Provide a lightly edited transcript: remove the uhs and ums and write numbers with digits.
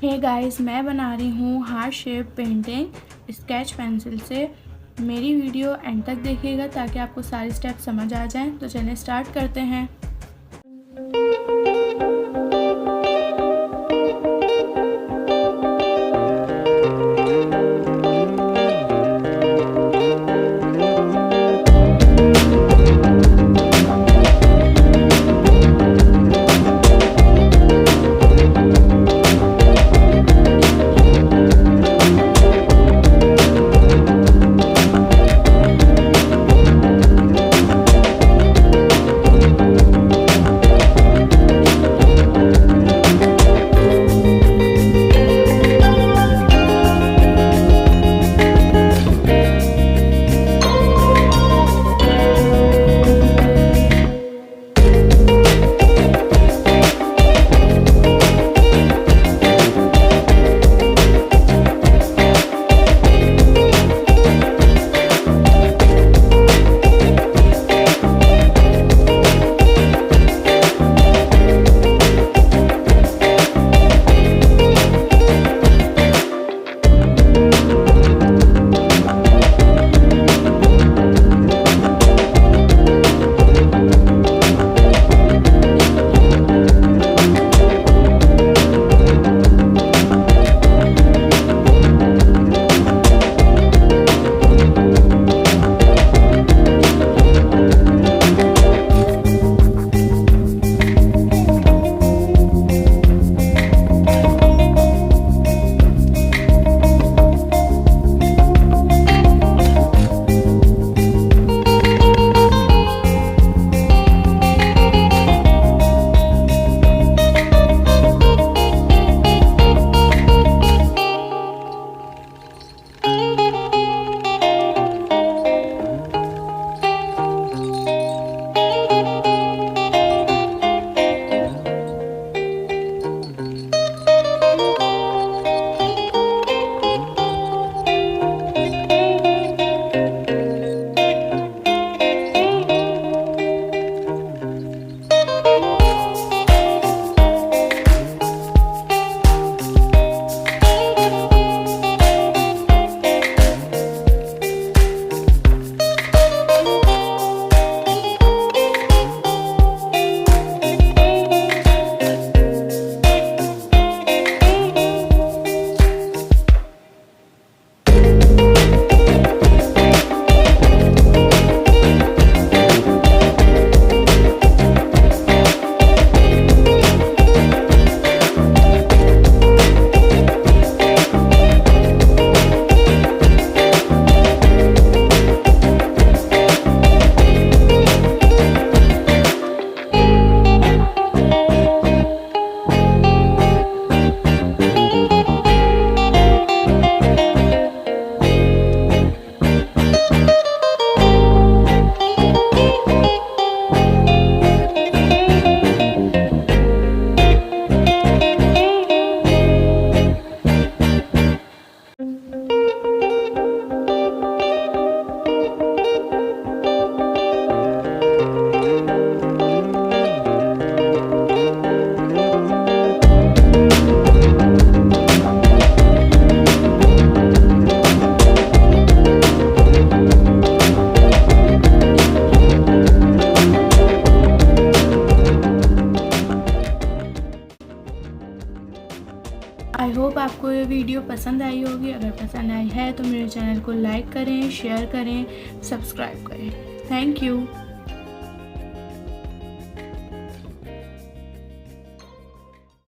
Hey guys, मैं बना रही हूँ heart shape painting sketch pencil से। मेरी वीडियो एंड तक देखिएगा ताकि आपको सारे स्टेप समझ आ जाएं। तो चलिए स्टार्ट करते हैं। आई होप आपको ये वीडियो पसंद आई होगी। अगर पसंद आई है तो मेरे चैनल को लाइक करें, शेयर करें, सब्सक्राइब करें। Thank you.